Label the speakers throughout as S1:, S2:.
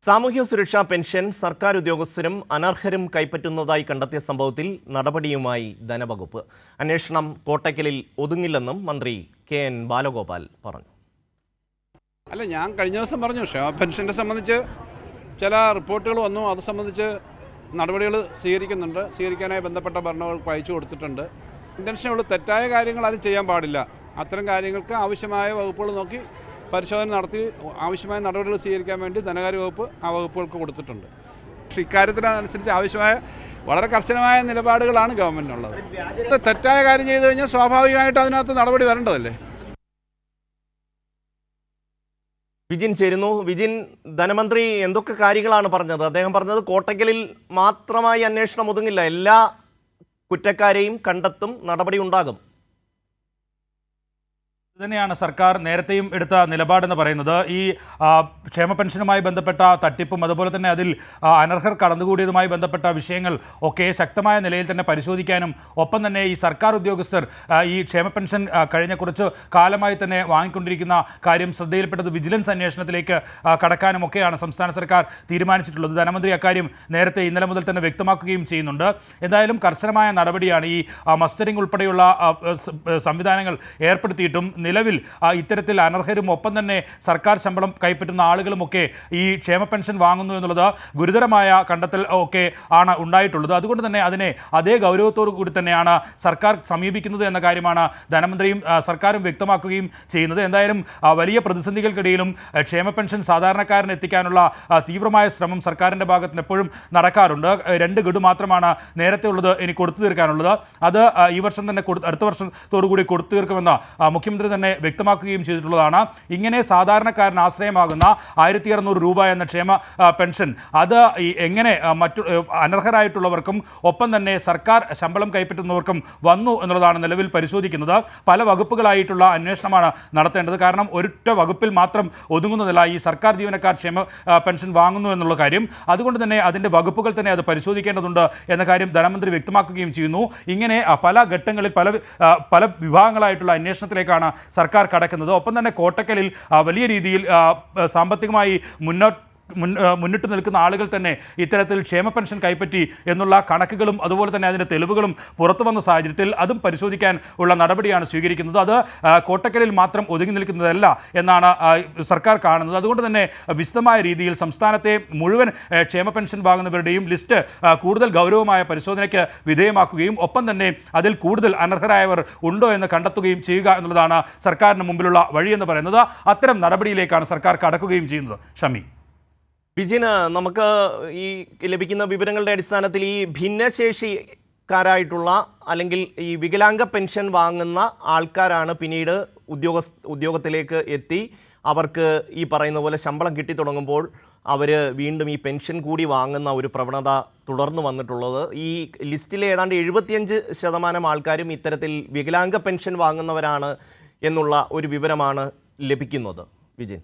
S1: സാമൂഹ്യ സുരക്ഷാ പെൻഷൻ സർക്കാർ ഉദ്യോഗസ്ഥരും അനർഹരും കൈപ്പറ്റുന്നതായി കണ്ടെത്തിയ സംഭവത്തിൽ നടപടിയുമായി ധനവകുപ്പ്. അന്വേഷണം കോട്ടയ്ക്കലിൽ ഒതുങ്ങില്ലെന്നും മന്ത്രി കെ.എൻ. ബാലഗോപാൽ പറഞ്ഞു.
S2: ഞാൻ കഴിഞ്ഞ ദിവസം പറഞ്ഞു, ക്ഷേമ പെൻഷനെ സംബന്ധിച്ച് ചില റിപ്പോർട്ടുകൾ വന്നു. അത് സംബന്ധിച്ച് നടപടികൾ സ്വീകരിക്കാനായി ബന്ധപ്പെട്ട ഭരണവകുപ്പ് അയച്ചു കൊടുത്തിട്ടുണ്ട്. ഇന്റൻഷനുള്ള തെറ്റായ കാര്യങ്ങൾ അത് ചെയ്യാൻ പാടില്ല. അത്തരം കാര്യങ്ങൾക്ക് ആവശ്യമായ വകുപ്പുകൾ നോക്കി പരിശോധന നടത്തി ആവശ്യമായ നടപടികൾ സ്വീകരിക്കാൻ വേണ്ടി ധനകാര്യ വകുപ്പ് ആ വകുപ്പുകൾക്ക് കൊടുത്തിട്ടുണ്ട്. പക്ഷേ ഇക്കാര്യത്തിനനുസരിച്ച് ആവശ്യമായ വളരെ കർശനമായ നിലപാടുകളാണ് ഗവൺമെൻറ്റിനുള്ളത്. തെറ്റായ കാര്യം ചെയ്തു കഴിഞ്ഞാൽ സ്വാഭാവികമായിട്ട് അതിനകത്ത് നടപടി വരേണ്ടതല്ലേ.
S1: വിജിൻ ചേരുന്നു. വിജിൻ, ധനമന്ത്രി എന്തൊക്കെ കാര്യങ്ങളാണ് പറഞ്ഞത്? അദ്ദേഹം പറഞ്ഞത് കോട്ടയ്ക്കലിൽ മാത്രമായി അന്വേഷണം ഒതുങ്ങില്ല, എല്ലാ കുറ്റക്കാരെയും കണ്ടെത്തും, നടപടി ഉണ്ടാകും.
S3: തന്നെയാണ് സർക്കാർ നേരത്തെയും എടുത്ത നിലപാടെന്ന് പറയുന്നത്. ഈ ക്ഷേമ പെൻഷനുമായി ബന്ധപ്പെട്ട തട്ടിപ്പും അതുപോലെ തന്നെ അതിൽ അനർഹർ കടന്നുകൂടിയതുമായി ബന്ധപ്പെട്ട വിഷയങ്ങൾ ഒക്കെ ശക്തമായ നിലയിൽ തന്നെ പരിശോധിക്കാനും ഒപ്പം തന്നെ ഈ സർക്കാർ ഉദ്യോഗസ്ഥർ ഈ ക്ഷേമ പെൻഷൻ കഴിഞ്ഞ കുറച്ച് കാലമായി തന്നെ വാങ്ങിക്കൊണ്ടിരിക്കുന്ന കാര്യം ശ്രദ്ധയിൽപ്പെട്ടത് വിജിലൻസ് അന്വേഷണത്തിലേക്ക് കടക്കാനും ഒക്കെയാണ് സംസ്ഥാന സർക്കാർ തീരുമാനിച്ചിട്ടുള്ളത്. ധനമന്ത്രി അക്കാര്യം നേരത്തെ ഇന്നലെ മുതൽ തന്നെ വ്യക്തമാക്കുകയും ചെയ്യുന്നുണ്ട്. എന്തായാലും കർശനമായ നടപടിയാണ്. ഈ മസ്റ്ററിംഗ് ഉൾപ്പെടെയുള്ള സംവിധാനങ്ങൾ ഏർപ്പെടുത്തിയിട്ടും നിലവിൽ ഇത്തരത്തിൽ അനർഹരും ഒപ്പം തന്നെ സർക്കാർ ശമ്പളം കൈപ്പറ്റുന്ന ആളുകളുമൊക്കെ ഈ ക്ഷേമ പെൻഷൻ വാങ്ങുന്നു എന്നുള്ളത് ഗുരുതരമായ കണ്ടെത്തൽ ഒക്കെ ആണ് ഉണ്ടായിട്ടുള്ളത്. അതുകൊണ്ട് തന്നെ അതിനെ അതേ ഗൗരവത്തോടു കൂടി തന്നെയാണ് സർക്കാർ സമീപിക്കുന്നത് എന്ന കാര്യമാണ് ധനമന്ത്രിയും സർക്കാരും വ്യക്തമാക്കുകയും ചെയ്യുന്നത്. എന്തായാലും വലിയ പ്രതിസന്ധികൾക്കിടയിലും ക്ഷേമ പെൻഷൻ സാധാരണക്കാരന് എത്തിക്കാനുള്ള തീവ്രമായ ശ്രമം സർക്കാരിൻ്റെ ഭാഗത്ത് നിന്ന് എപ്പോഴും നടക്കാറുണ്ട്. 2 ഗഡു മാത്രമാണ് നേരത്തെ ഉള്ളത്, ഇനി കൊടുത്തു തീർക്കാനുള്ളത്. അത് ഈ വർഷം തന്നെ അടുത്ത വർഷത്തോടു കൂടി കൊടുത്തു തീർക്കുമെന്ന് മുഖ്യമന്ത്രി തന്നെ വ്യക്തമാക്കുകയും ചെയ്തിട്ടുള്ളതാണ്. ഇങ്ങനെ സാധാരണക്കാരന് ആശ്രയമാകുന്ന 1600 രൂപ എന്ന ക്ഷേമ പെൻഷൻ അത് എങ്ങനെ മറ്റു അനർഹരായിട്ടുള്ളവർക്കും ഒപ്പം തന്നെ സർക്കാർ ശമ്പളം കൈപ്പറ്റുന്നവർക്കും വന്നു എന്നുള്ളതാണ് നിലവിൽ പരിശോധിക്കുന്നത്. പല വകുപ്പുകളായിട്ടുള്ള അന്വേഷണമാണ് നടത്തേണ്ടത്. കാരണം ഒരൊറ്റ വകുപ്പിൽ മാത്രം ഒതുങ്ങുന്നതല്ല ഈ സർക്കാർ ജീവനക്കാർ ക്ഷേമ പെൻഷൻ വാങ്ങുന്നു എന്നുള്ള കാര്യം. അതുകൊണ്ട് തന്നെ അതിൻ്റെ വകുപ്പുകൾ തന്നെ അത് പരിശോധിക്കേണ്ടതുണ്ട് എന്ന കാര്യം ധനമന്ത്രി വ്യക്തമാക്കുകയും ചെയ്യുന്നു. ഇങ്ങനെ പല ഘട്ടങ്ങളിൽ പല വിഭാഗങ്ങളായിട്ടുള്ള അന്വേഷണത്തിലേക്കാണ് സർക്കാർ കടക്കുന്നത്. ഒപ്പം തന്നെ കോട്ടക്കലിൽ വലിയ രീതിയിൽ സാമ്പത്തികമായി മുന്നിട്ട് നിൽക്കുന്ന ആളുകൾ തന്നെ ഇത്തരത്തിൽ ക്ഷേമ പെൻഷൻ കൈപ്പറ്റി എന്നുള്ള കണക്കുകളും അതുപോലെ തന്നെ അതിൻ്റെ തെളിവുകളും പുറത്തു വന്ന സാഹചര്യത്തിൽ അതും പരിശോധിക്കാൻ ഉള്ള നടപടിയാണ് സ്വീകരിക്കുന്നത്. അത് കോട്ടക്കലിൽ മാത്രം ഒതുങ്ങി നിൽക്കുന്നതല്ല എന്നാണ് സർക്കാർ കാണുന്നത്. അതുകൊണ്ട് തന്നെ വിശദമായ രീതിയിൽ സംസ്ഥാനത്തെ മുഴുവൻ ക്ഷേമ പെൻഷൻ വാങ്ങുന്നവരുടെയും ലിസ്റ്റ് കൂടുതൽ ഗൗരവമായ പരിശോധനയ്ക്ക് വിധേയമാക്കുകയും ഒപ്പം തന്നെ അതിൽ കൂടുതൽ അനർഹരായവർ ഉണ്ടോ എന്ന് കണ്ടെത്തുകയും ചെയ്യുക എന്നുള്ളതാണ് സർക്കാരിന് മുമ്പിലുള്ള വഴിയെന്ന് പറയുന്നത്. അത്തരം നടപടിയിലേക്കാണ് സർക്കാർ കടക്കുകയും ചെയ്യുന്നത്. ഷമി,
S1: വിജിന്, നമുക്ക് ഈ ലഭിക്കുന്ന വിവരങ്ങളുടെ അടിസ്ഥാനത്തിൽ ഈ ഭിന്നശേഷിക്കാരായിട്ടുള്ള അല്ലെങ്കിൽ ഈ വികലാംഗ പെൻഷൻ വാങ്ങുന്ന ആൾക്കാരാണ് പിന്നീട് ഉദ്യോഗത്തിലേക്ക് എത്തി അവർക്ക് ഈ പറയുന്ന പോലെ ശമ്പളം കിട്ടിത്തുടങ്ങുമ്പോൾ അവർ വീണ്ടും ഈ പെൻഷൻ കൂടി വാങ്ങുന്ന ഒരു പ്രവണത തുടർന്നു വന്നിട്ടുള്ളത്. ഈ ലിസ്റ്റിലെ ഏതാണ്ട് 75% ആൾക്കാരും ഇത്തരത്തിൽ വികലാംഗ പെൻഷൻ വാങ്ങുന്നവരാണ് എന്നുള്ള ഒരു വിവരമാണ് ലഭിക്കുന്നത്. വിജിൻ,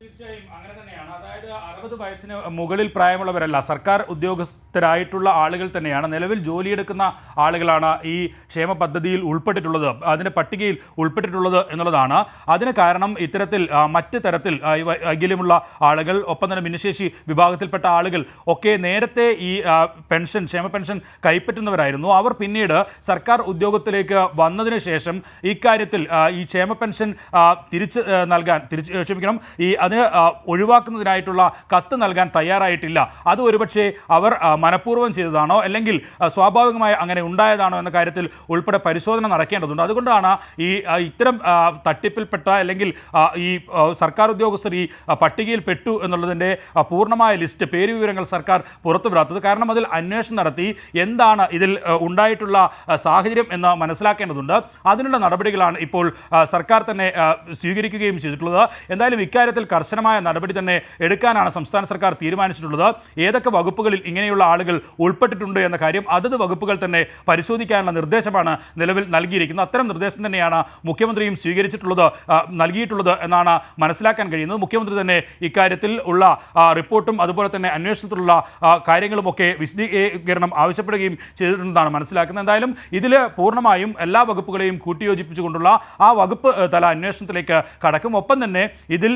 S3: തീർച്ചയായും അങ്ങനെ തന്നെയാണ്. അതായത് 60 വയസ്സിന് മുകളിൽ പ്രായമുള്ളവരല്ല, സർക്കാർ ഉദ്യോഗസ്ഥരായിട്ടുള്ള ആളുകൾ തന്നെയാണ്. നിലവിൽ ജോലിയെടുക്കുന്ന ആളുകളാണ് ഈ ക്ഷേമ പദ്ധതിയിൽ ഉൾപ്പെട്ടിട്ടുള്ളത്, അതിൻ്റെ പട്ടികയിൽ ഉൾപ്പെട്ടിട്ടുള്ളത് എന്നുള്ളതാണ്. അതിന് കാരണം ഇത്തരത്തിൽ മറ്റ് തരത്തിൽ വൈകല്യമുള്ള ആളുകൾ ഒപ്പം തന്നെ ഭിന്നശേഷി വിഭാഗത്തിൽപ്പെട്ട ആളുകൾ ഒക്കെ നേരത്തെ ഈ പെൻഷൻ ക്ഷേമ പെൻഷൻ കൈപ്പറ്റുന്നവരായിരുന്നു. അവർ പിന്നീട് സർക്കാർ ഉദ്യോഗത്തിലേക്ക് വന്നതിന് ശേഷം ഇക്കാര്യത്തിൽ ഈ ക്ഷേമ പെൻഷൻ അതിന് ഒഴിവാക്കുന്നതിനായിട്ടുള്ള കത്ത് നൽകാൻ തയ്യാറായിട്ടില്ല. അത് ഒരുപക്ഷെ അവർ മനഃപൂർവ്വം ചെയ്തതാണോ അല്ലെങ്കിൽ സ്വാഭാവികമായി അങ്ങനെ ഉണ്ടായതാണോ എന്ന കാര്യത്തിൽ ഉൾപ്പെടെ പരിശോധന നടക്കേണ്ടതുണ്ട്. അതുകൊണ്ടാണ് ഇത്തരം തട്ടിപ്പിൽപ്പെട്ട അല്ലെങ്കിൽ ഈ സർക്കാർ ഉദ്യോഗസ്ഥർ ഈ പട്ടികയിൽ പെട്ടു എന്നുള്ളതിൻ്റെ പൂർണ്ണമായ ലിസ്റ്റ് പേര് വിവരങ്ങൾ സർക്കാർ പുറത്തുവിടാത്തത്. കാരണം അതിൽ അന്വേഷണം നടത്തി എന്താണ് ഇതിൽ ഉണ്ടായിട്ടുള്ള സാഹചര്യം എന്ന് മനസ്സിലാക്കേണ്ടതുണ്ട്. അതിനുള്ള നടപടികളാണ് ഇപ്പോൾ സർക്കാർ തന്നെ സ്വീകരിക്കുകയും ചെയ്തിട്ടുള്ളത്. എന്തായാലും ഇക്കാര്യത്തിൽ കർശനമായ നടപടി തന്നെ എടുക്കാനാണ് സംസ്ഥാന സർക്കാർ തീരുമാനിച്ചിട്ടുള്ളത്. ഏതൊക്കെ വകുപ്പുകളിൽ ഇങ്ങനെയുള്ള ആളുകൾ ഉൾപ്പെട്ടിട്ടുണ്ട് എന്ന കാര്യം അതത് വകുപ്പുകൾ തന്നെ പരിശോധിക്കാനുള്ള നിർദ്ദേശമാണ് നിലവിൽ നൽകിയിരിക്കുന്നത്. അത്തരം നിർദ്ദേശം തന്നെയാണ് മുഖ്യമന്ത്രിയും നൽകിയിട്ടുള്ളത് എന്നാണ് മനസ്സിലാക്കാൻ കഴിയുന്നത്. മുഖ്യമന്ത്രി തന്നെ ഇക്കാര്യത്തിൽ ഉള്ള റിപ്പോർട്ടും അതുപോലെ തന്നെ അന്വേഷണത്തിലുള്ള കാര്യങ്ങളുമൊക്കെ വിശദീകരണം ആവശ്യപ്പെടുകയും ചെയ്തിട്ടുണ്ടെന്നാണ് മനസ്സിലാക്കുന്നത്. എന്തായാലും ഇതിൽ പൂർണ്ണമായും എല്ലാ വകുപ്പുകളെയും കൂട്ടിയോജിപ്പിച്ചുകൊണ്ടുള്ള ആ വകുപ്പ് തല അന്വേഷണത്തിലേക്ക് കടക്കും. ഒപ്പം തന്നെ ഇതിൽ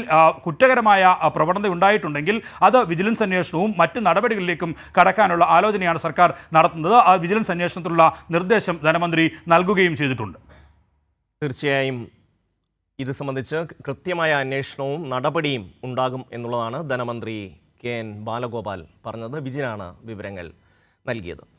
S3: കുറ്റകരമായ പ്രവണത ഉണ്ടായിട്ടുണ്ട് ഉണ്ടായിട്ടുണ്ടെങ്കിൽ അത് വിജിലൻസ് അന്വേഷണവും മറ്റ് നടപടികളിലേക്കും കടക്കാനുള്ള ആലോചനയാണ് സർക്കാർ നടത്തുന്നത്. ആ വിജിലൻസ് അന്വേഷണത്തിലുള്ള നിർദ്ദേശം ധനമന്ത്രി നൽകുകയും ചെയ്തിട്ടുണ്ട്.
S1: തീർച്ചയായും ഇത് സംബന്ധിച്ച് കൃത്യമായ അന്വേഷണവും നടപടിയും ഉണ്ടാകും എന്നുള്ളതാണ് ധനമന്ത്രി KN ബാലഗോപാൽ പറഞ്ഞത്. വിജിനാണ് വിവരങ്ങൾ നൽകിയത്.